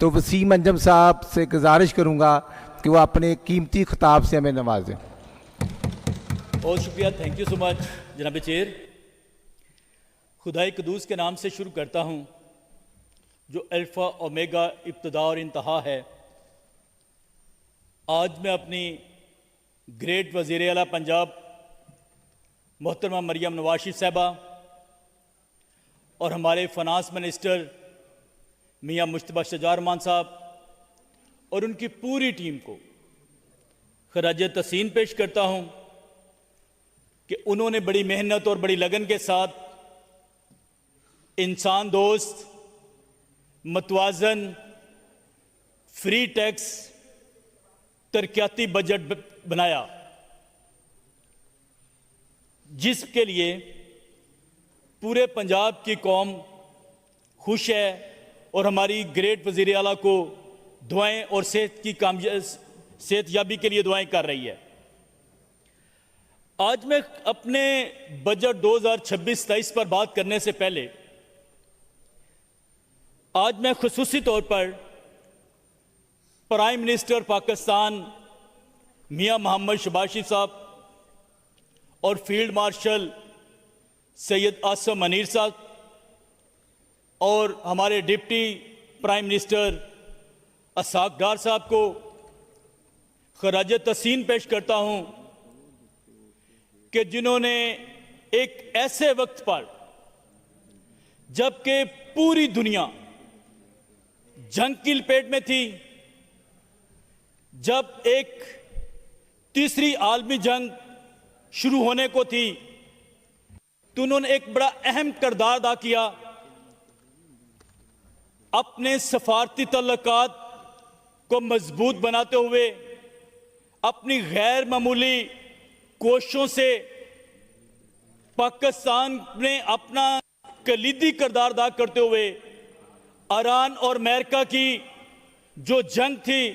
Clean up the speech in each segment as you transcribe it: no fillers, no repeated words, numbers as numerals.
तो वसीम अंजम साहब से गुजारिश करूँगा कि वो अपने कीमती खिताब से हमें नवाजें। बहुत शुक्रिया, थैंक यू सो मच जनाब चेयर। खुदाई कदूस के नाम से शुरू करता हूँ जो अल्फ़ा ओमेगा इब्तिदा और इंतहा है। आज मैं अपनी ग्रेट वज़ीर आला पंजाब मोहतरमा मरियम नवाज शरीफ साहबा और हमारे फाइनेंस मिनिस्टर मियाँ मुश्तबा शजा रहमान साहब और उनकी पूरी टीम को खराज तहसीन पेश करता हूँ कि उन्होंने बड़ी मेहनत और बड़ी लगन के साथ इंसान दोस्त, मतवाजन, फ्री टैक्स, तरक्याती बजट बनाया, जिसके लिए पूरे पंजाब की कौम खुश है और हमारी ग्रेट वज़ीर आला को दुआएं और सेहतयाबी के लिए दुआएं कर रही है। आज मैं अपने बजट 2026-27 पर बात करने से पहले आज मैं खुसूसी तौर पर प्राइम मिनिस्टर पाकिस्तान मियां मोहम्मद शहबाज शरीफ साहब और फील्ड मार्शल सैयद आसम मनीर साहब और हमारे डिप्टी प्राइम मिनिस्टर असाक डार साहब को खराज तहसीन पेश करता हूं कि जिन्होंने एक ऐसे वक्त पर जबकि पूरी दुनिया जंग की लपेट में थी, जब एक तीसरी आलमी जंग शुरू होने को थी, तो उन्होंने एक बड़ा अहम किरदार अदा किया। अपने सफारती तल्लुकात को मजबूत बनाते हुए अपनी गैर मामूली कोशिशों से पाकिस्तान ने अपना कलीदी किरदार अदा करते हुए ईरान और अमेरिका की जो जंग थी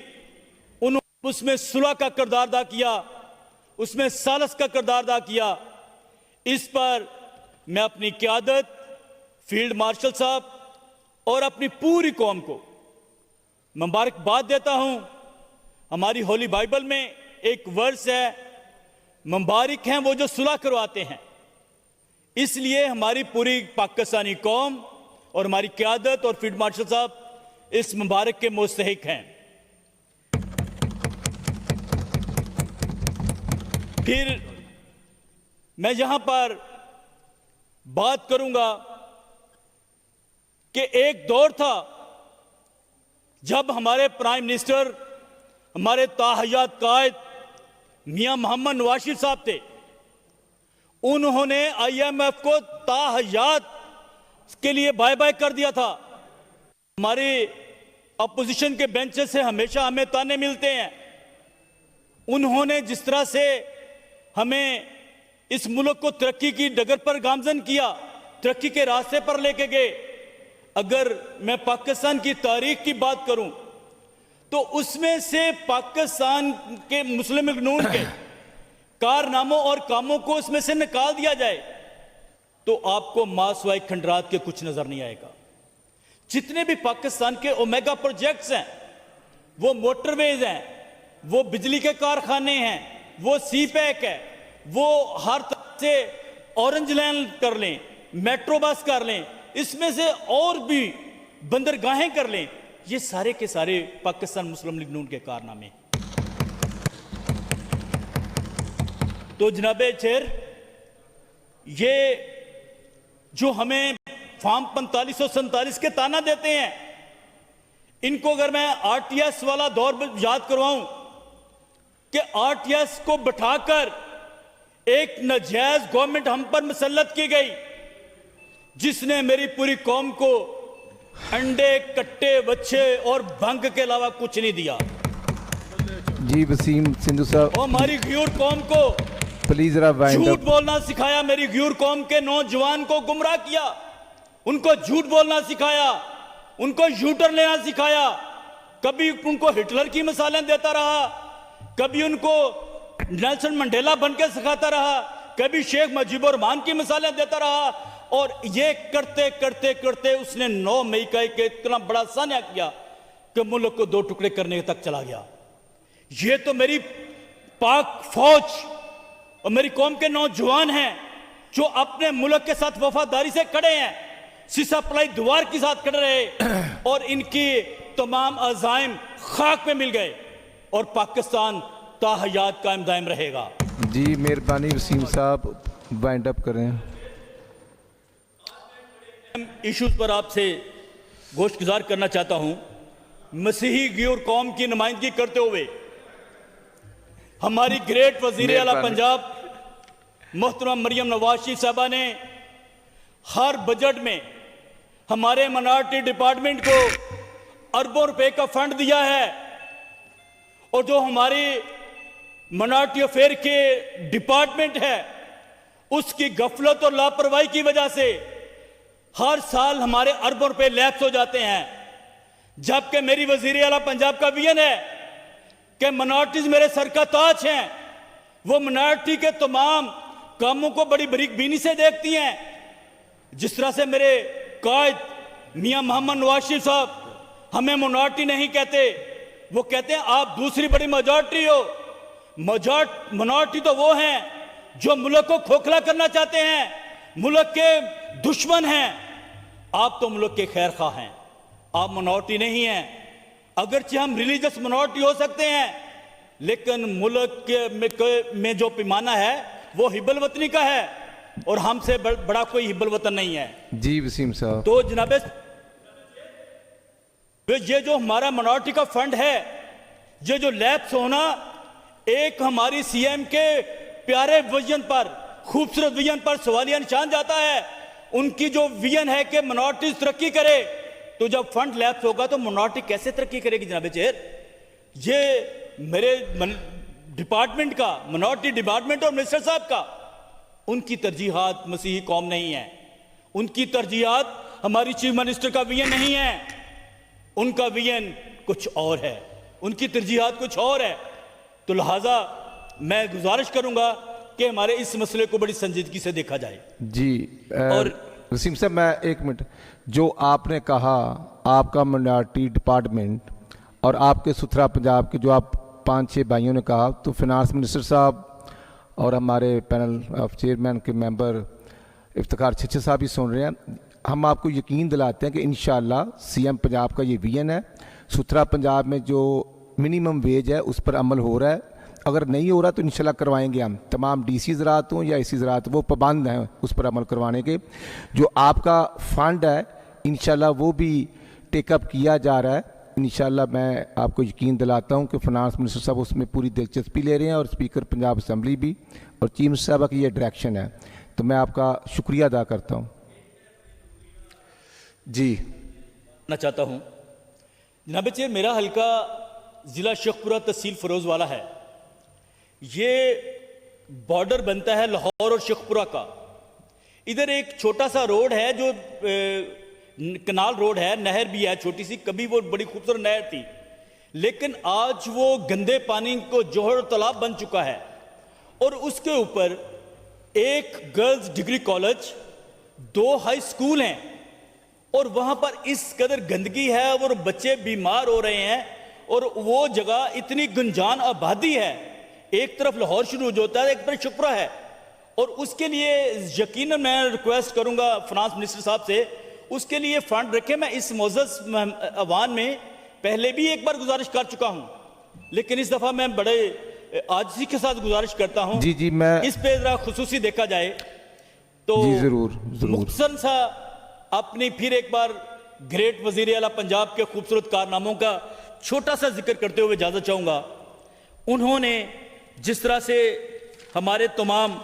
उन्होंने उसमें सुलह का किरदार अदा किया, उसमें सालस का किरदार अदा किया। इस पर मैं अपनी क़यादत, फील्ड मार्शल साहब और अपनी पूरी कौम को मुबारकबाद देता हूं। हमारी होली बाइबल में एक वर्स है, मुबारक हैं वो जो सुलह करवाते हैं। इसलिए हमारी पूरी पाकिस्तानी कौम और हमारी क़यादत और फील्ड मार्शल साहब इस मुबारक के मुस्तहिक हैं। फिर मैं यहां पर बात करूंगा कि एक दौर था जब हमारे प्राइम मिनिस्टर, हमारे ताहयात कायद मियां मोहम्मद नवाज शरीफ साहब थे। उन्होंने IMF को ताहयात के लिए बाय बाय कर दिया था। हमारे अपोजिशन के बेंचेस से हमेशा हमें ताने मिलते हैं। उन्होंने जिस तरह से हमें इस मुल्क को तरक्की की डगर पर गामजन किया, तरक्की के रास्ते पर लेके गए। अगर मैं पाकिस्तान की तारीख की बात करूं तो उसमें से पाकिस्तान के मुस्लिम लीग नून के कारनामों और कामों को उसमें से निकाल दिया जाए तो आपको मासवाई खंडरात के कुछ नजर नहीं आएगा। जितने भी पाकिस्तान के ओमेगा प्रोजेक्ट्स हैं, वो मोटरवेज हैं, वो बिजली के कारखाने हैं, वो सी पैक है, वो हर तरह से ऑरेंज लाइन कर लें, मेट्रो बस कर लें, इसमें से और भी बंदरगाहें कर लें, ये सारे के सारे पाकिस्तान मुस्लिम लीग नून के कारनामे। तो जनाबे चेयर, ये जो हमें फॉर्म 4547 के ताना देते हैं, इनको अगर मैं RTS वाला दौर याद करवाऊं कि RTS को बिठाकर एक नाजायज गवर्नमेंट हम पर मुसल्लत की गई, जिसने मेरी पूरी कौम को अंडे, कट्टे, बच्चे और भंग के अलावा कुछ नहीं दिया। जी वसीम सिंधु साहब, और हमारी ग्यूर कौम को प्लीज झूठ बोलना सिखाया, मेरी ग्यूर कौम के नौजवान को गुमराह किया, उनको झूठ बोलना सिखाया, उनको यूटर्न लेना सिखाया। कभी उनको हिटलर की मिसालें देता रहा, कभी उनको नेल्सन मंडेला बनकर सिखाता रहा, कभी शेख मुजीबुर रहमान की मिसालें देता रहा। और ये करते करते करते उसने 9 मई का एक इतना बड़ा सान्या किया कि मुल्क को दो टुकड़े करने तक चला गया। ये तो मेरी पाक फौज और मेरी कौम के नौजवान हैं जो अपने मुल्क के साथ वफादारी से खड़े हैं, सीसा पलाई दीवार के साथ खड़े रहे और इनकी तमाम अज़ाइम खाक में मिल गए और पाकिस्तान ताहयात कायम दायम रहेगा। जी मेहरबानी वसीम साहब वाइंड अप करें। इश्यूज पर आपसे गोश्तगुजार करना चाहता हूं। मसीही गियोर कौम की नुमाइंदगी करते हुए हमारी ग्रेट वजीर आला पंजाब मोहतरम मरियम नवाज शरीफ साहबा ने हर बजट में हमारे माइनॉरिटी डिपार्टमेंट को अरबों रुपए का फंड दिया है और जो हमारी माइनॉरिटी अफेयर के डिपार्टमेंट है उसकी गफलत और लापरवाही की वजह से हर साल हमारे अरबों रुपए लैप्स हो जाते हैं। जबकि मेरी वजीर आला पंजाब का विजन है कि माइनॉरिटीज मेरे सर का ताज हैं, वो माइनॉरिटी के तमाम कामों को बड़ी बारीक बीनी से देखती हैं। जिस तरह से मेरे कायद मियां मोहम्मद नवाज शरीफ साहब हमें माइनॉरिटी नहीं कहते, वो कहते हैं आप दूसरी बड़ी मेजॉरिटी हो। माइनॉरिटी तो वो हैं जो मुल्क को खोखला करना चाहते हैं, मुल्क के दुश्मन हैं। आप तो मुल्क के खैर खा हैं, आप माइनॉरिटी नहीं हैं। अगरचे हम रिलीजियस माइनॉरिटी हो सकते हैं लेकिन मुल्क के में जो पैमाना है वो हिब्बुल वतनी का है और हमसे बड़ा कोई हिब्बुल वतन नहीं है। जी वसीम साहब, तो जनाबे ये जो हमारा माइनॉरिटी का फंड है, ये जो लैप्स होना एक हमारी सीएम के प्यारे विजन पर, खूबसूरत विजन पर सवालिया निशान जाता है। उनकी जो विजन है कि माइनॉरिटी तरक्की करे, तो जब फंड लैप्स होगा तो माइनॉरिटी कैसे तरक्की करेगी जनाब चेयर? ये मेरे डिपार्टमेंट का, माइनॉरिटी डिपार्टमेंट और मिनिस्टर साहब का, उनकी तरजीहात मसीही कौम नहीं है, उनकी तरजीहात हमारी चीफ मिनिस्टर का विजन नहीं है, उनका विजन कुछ और है, उनकी तरजीहात कुछ और है। तो लिहाजा मैं गुजारिश करूंगा कि हमारे इस मसले को बड़ी संजीदगी से देखा जाए। जी और वसीम साहब, मैं एक मिनट, जो आपने कहा आपका माइनॉरिटी डिपार्टमेंट और आपके सुथरा पंजाब के जो आप 5-6 भाइयों ने कहा, तो फिनांस मिनिस्टर साहब और हमारे पैनल ऑफ चेयरमैन के मेंबर इफ्तिखार छिच्चे साहब भी सुन रहे हैं। हम आपको यकीन दिलाते हैं कि इंशाअल्लाह सीएम पंजाब का ये विजन है। सुथरा पंजाब में जो मिनिमम वेज है उस पर अमल हो रहा है, अगर नहीं हो रहा तो इंशाल्लाह करवाएंगे हम। तमाम डीसी ज़रात हों या एसी ज़रात, वो पाबंद हैं उस पर अमल करवाने के। जो आपका फ़ंड है इंशाल्लाह वो भी टेकअप किया जा रहा है। इंशाल्लाह मैं आपको यकीन दिलाता हूँ कि फिनांस मिनिस्टर साहब उसमें पूरी दिलचस्पी ले रहे हैं और स्पीकर पंजाब असम्बली भी, और चीफ मिनिस्टर साहब की ये डायरेक्शन है। तो मैं आपका शुक्रिया अदा करता हूँ। जी मैं चाहता हूँ जनाब चेयर, मेरा हल्का ज़िला शेखपुरा तहसील फिरोजवाला है। ये बॉर्डर बनता है लाहौर और शेखपुरा का। इधर एक छोटा सा रोड है जो कनाल रोड है, नहर भी है छोटी सी, कभी वो बड़ी खूबसूरत नहर थी, लेकिन आज वो गंदे पानी को जोहर तालाब बन चुका है। और उसके ऊपर एक girls degree college, 2 high school हैं और वहां पर इस कदर गंदगी है और बच्चे बीमार हो रहे हैं। और वो जगह इतनी गुंजान आबादी है, एक तरफ लाहौर शुरू होता है, एक तरफ शेखपुरा है। और उसके लिए यकीनन मैं रिक्वेस्ट करूंगा फिनांस मिनिस्टर साहब से, उसके लिए फंड रखें। मैं इस मोअज़्ज़ज़ अवान में पहले भी एक बार गुजारिश कर चुका हूं, लेकिन इस दफा मैं बड़े आजिज़ी के साथ गुजारिश करता हूं। जी जी, मैं इस पे जरा खुसूसी देखा जाए तो जी जरूर मुख्तसर सा अपनी फिर एक बार ग्रेट वजीर आला पंजाब के खूबसूरत कारनामों का छोटा सा जिक्र करते हुए इजाजत चाहूंगा। उन्होंने जिस तरह से हमारे तमाम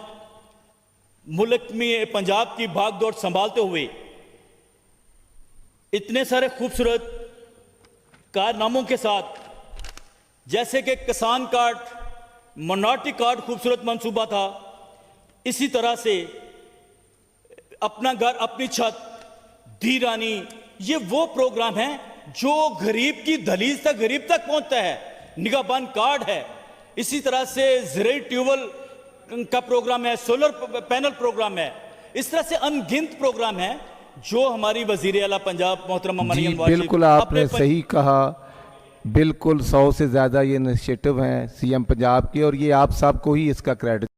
मुल्क में पंजाब की भागदौड़ संभालते हुए इतने सारे खूबसूरत कारनामों के साथ, जैसे कि किसान कार्ड, माइनॉरिटी कार्ड खूबसूरत मंसूबा था, इसी तरह से अपना घर अपनी छत, धी रानी, ये वो प्रोग्राम है जो गरीब की दहलीज तक, गरीब तक पहुंचता है। निगाहबान कार्ड है, इसी तरह से ज़राई ट्यूबवेल का प्रोग्राम है, सोलर पैनल प्रोग्राम है, इस तरह से अनगिनत प्रोग्राम है जो हमारी वजीर आला पंजाब मोहतरमा मरियम नवाज। बिल्कुल आपने सही कहा बिल्कुल 100 से ज़्यादा ये इनिशिएटिव हैं सीएम पंजाब के, और ये आप सबको ही इसका क्रेडिट